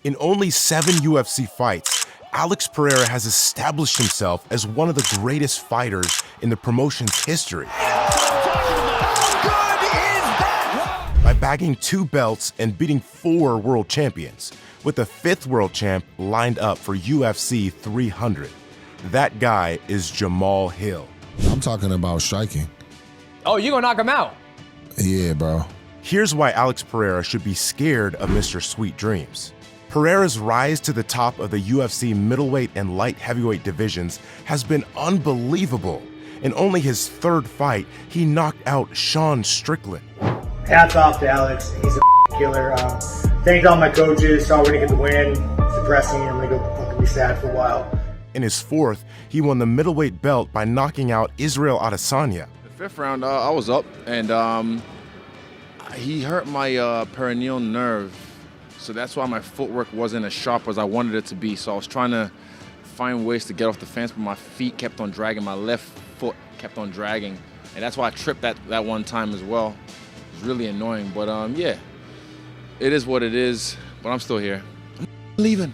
In only 7 UFC fights, Alex Pereira has established himself as one of the greatest fighters in the promotion's history. By bagging 2 belts and beating 4 world champions, with a 5th world champ lined up for UFC 300. That guy is Jamal Hill. I'm talking about striking. Oh, you gonna knock him out? Yeah, bro. Here's why Alex Pereira should be scared of Mr. Sweet Dreams. Pereira's rise to the top of the UFC middleweight and light heavyweight divisions has been unbelievable. In only his 3rd fight, he knocked out Sean Strickland. Hats off to Alex. He's a killer. Thanked all my coaches. Saw we're gonna get the win. It's depressing. I'm gonna go fucking be sad for a while. In his 4th, he won the middleweight belt by knocking out Israel Adesanya. The 5th round, I was up, and he hurt my perineal nerve, so that's why my footwork wasn't as sharp as I wanted it to be. So I was trying to find ways to get off the fence, but my feet kept on dragging. My left foot kept on dragging, and that's why I tripped that one time as well. It was really annoying, but yeah, it is what it is, but I'm still here. I'm leaving.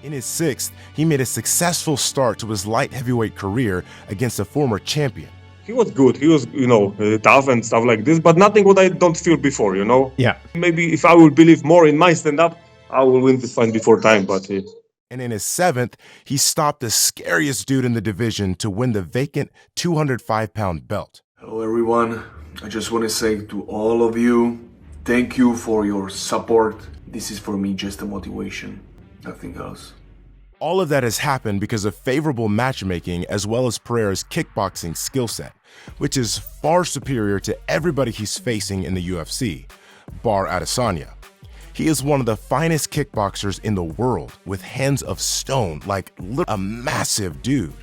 In his 6th, he made a successful start to his light heavyweight career against a former champion. He was good. He was, tough and stuff like this, but nothing what I don't feel before, Yeah. Maybe if I will believe more in my stand-up, I will win this fight before time, but... And in his 7th, he stopped the scariest dude in the division to win the vacant 205-pound belt. Hello, everyone. I just want to say to all of you, thank you for your support. This is for me just a motivation, nothing else. All of that has happened because of favorable matchmaking as well as Pereira's kickboxing skill set, which is far superior to everybody he's facing in the UFC, bar Adesanya. He is one of the finest kickboxers in the world with hands of stone, like a massive dude.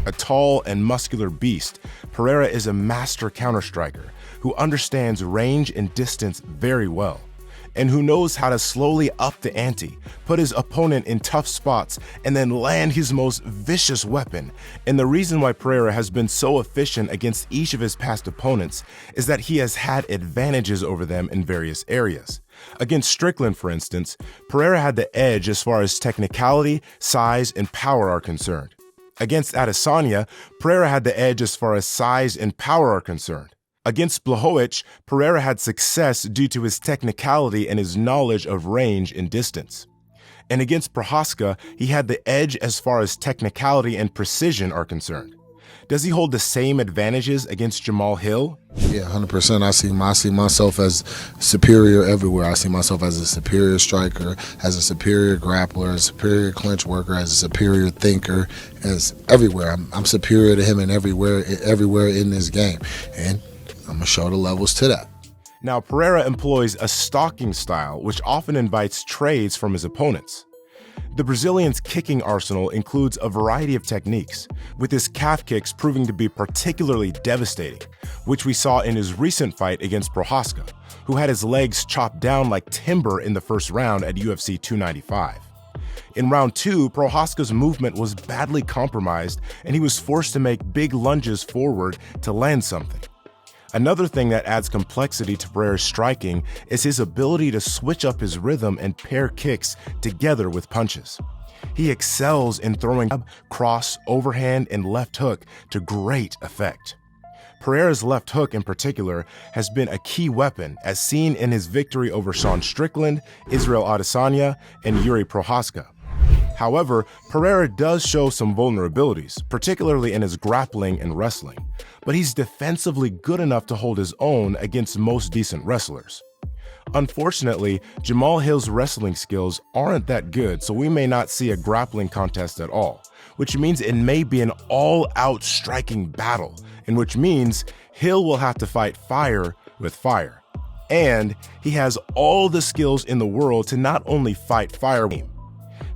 A tall and muscular beast, Pereira is a master counter-striker who understands range and distance very well, and who knows how to slowly up the ante, put his opponent in tough spots, and then land his most vicious weapon. And the reason why Pereira has been so efficient against each of his past opponents is that he has had advantages over them in various areas. Against Strickland, for instance, Pereira had the edge as far as technicality, size, and power are concerned. Against Adesanya, Pereira had the edge as far as size and power are concerned. Against Blachowicz, Pereira had success due to his technicality and his knowledge of range and distance. And against Prochazka, he had the edge as far as technicality and precision are concerned. Does he hold the same advantages against Jamal Hill? Yeah, 100%. I see myself as superior everywhere. I see myself as a superior striker, as a superior grappler, a superior clinch worker, as a superior thinker, as everywhere. I'm superior to him in everywhere in this game. And I'm gonna show the levels to that. Now, Pereira employs a stalking style, which often invites trades from his opponents. The Brazilian's kicking arsenal includes a variety of techniques, with his calf kicks proving to be particularly devastating, which we saw in his recent fight against Prochazka, who had his legs chopped down like timber in the first round at UFC 295. In round 2, Prochazka's movement was badly compromised, and he was forced to make big lunges forward to land something. Another thing that adds complexity to Pereira's striking is his ability to switch up his rhythm and pair kicks together with punches. He excels in throwing cross, overhand, and left hook to great effect. Pereira's left hook in particular has been a key weapon, as seen in his victory over Sean Strickland, Israel Adesanya, and Yuri Prochazka. However, Pereira does show some vulnerabilities, particularly in his grappling and wrestling, but he's defensively good enough to hold his own against most decent wrestlers. Unfortunately, Jamal Hill's wrestling skills aren't that good, so we may not see a grappling contest at all, which means it may be an all-out striking battle, and which means Hill will have to fight fire with fire. And he has all the skills in the world to not only fight fire.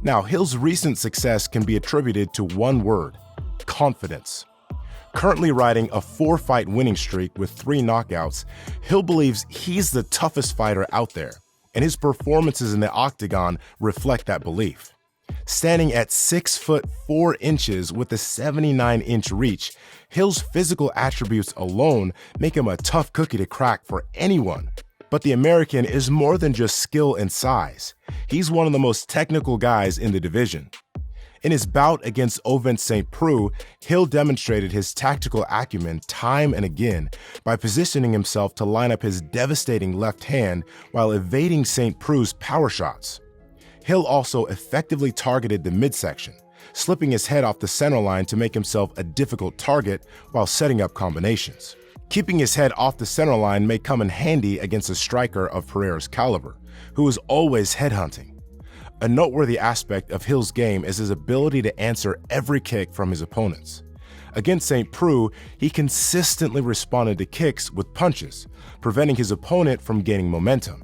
Now, Hill's recent success can be attributed to one word: confidence. Currently riding a 4-fight winning streak with 3 knockouts, Hill believes he's the toughest fighter out there, and his performances in the octagon reflect that belief. Standing at 6 foot 4 inches with a 79-inch reach, Hill's physical attributes alone make him a tough cookie to crack for anyone. But the American is more than just skill and size. He's one of the most technical guys in the division. In his bout against Ovince St. Preux, Hill demonstrated his tactical acumen time and again by positioning himself to line up his devastating left hand while evading St. Preux's power shots. Hill also effectively targeted the midsection, slipping his head off the center line to make himself a difficult target while setting up combinations. Keeping his head off the center line may come in handy against a striker of Pereira's caliber, who is always headhunting. A noteworthy aspect of Hill's game is his ability to answer every kick from his opponents. Against St. Preux, he consistently responded to kicks with punches, preventing his opponent from gaining momentum.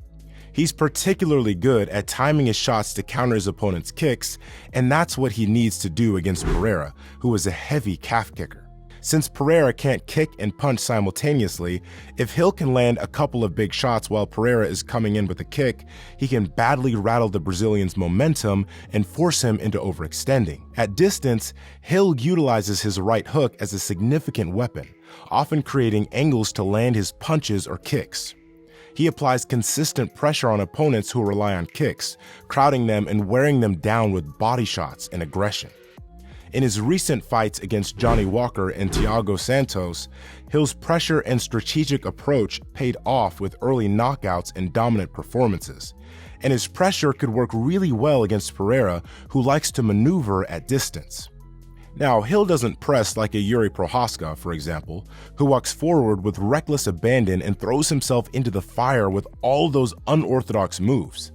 He's particularly good at timing his shots to counter his opponent's kicks, and that's what he needs to do against Pereira, who is a heavy calf kicker. Since Pereira can't kick and punch simultaneously, if Hill can land a couple of big shots while Pereira is coming in with a kick, he can badly rattle the Brazilian's momentum and force him into overextending. At distance, Hill utilizes his right hook as a significant weapon, often creating angles to land his punches or kicks. He applies consistent pressure on opponents who rely on kicks, crowding them and wearing them down with body shots and aggression. In his recent fights against Johnny Walker and Thiago Santos, Hill's pressure and strategic approach paid off with early knockouts and dominant performances. And his pressure could work really well against Pereira, who likes to maneuver at distance. Now, Hill doesn't press like a Yuri Prohaska, for example, who walks forward with reckless abandon and throws himself into the fire with all those unorthodox moves.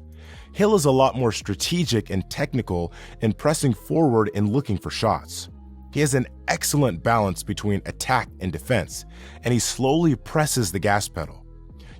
Hill is a lot more strategic and technical in pressing forward and looking for shots. He has an excellent balance between attack and defense, and he slowly presses the gas pedal.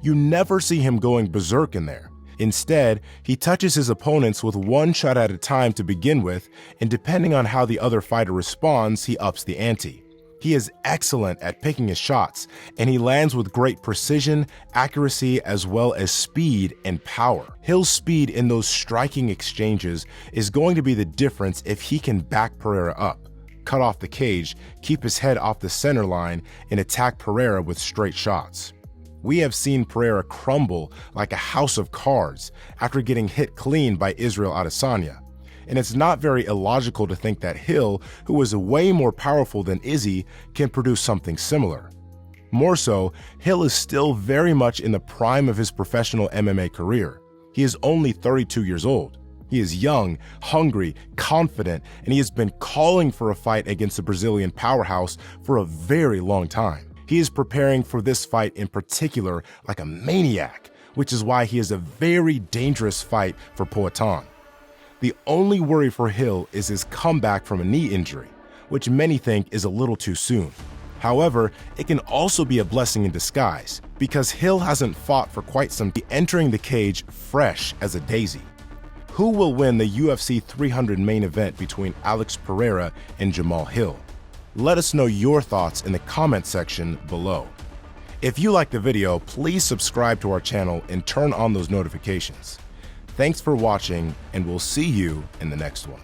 You never see him going berserk in there. Instead, he touches his opponents with one shot at a time to begin with, and depending on how the other fighter responds, he ups the ante. He is excellent at picking his shots, and he lands with great precision, accuracy, as well as speed and power. Hill's speed in those striking exchanges is going to be the difference if he can back Pereira up, cut off the cage, keep his head off the center line, and attack Pereira with straight shots. We have seen Pereira crumble like a house of cards after getting hit clean by Israel Adesanya. And it's not very illogical to think that Hill, who is way more powerful than Izzy, can produce something similar. More so, Hill is still very much in the prime of his professional MMA career. He is only 32 years old. He is young, hungry, confident, and he has been calling for a fight against the Brazilian powerhouse for a very long time. He is preparing for this fight in particular like a maniac, which is why he is a very dangerous fight for Poatan. The only worry for Hill is his comeback from a knee injury, which many think is a little too soon. However, it can also be a blessing in disguise, because Hill hasn't fought for quite some time, entering the cage fresh as a daisy. Who will win the UFC 300 main event between Alex Pereira and Jamal Hill? Let us know your thoughts in the comment section below. If you liked the video, please subscribe to our channel and turn on those notifications. Thanks for watching, and we'll see you in the next one.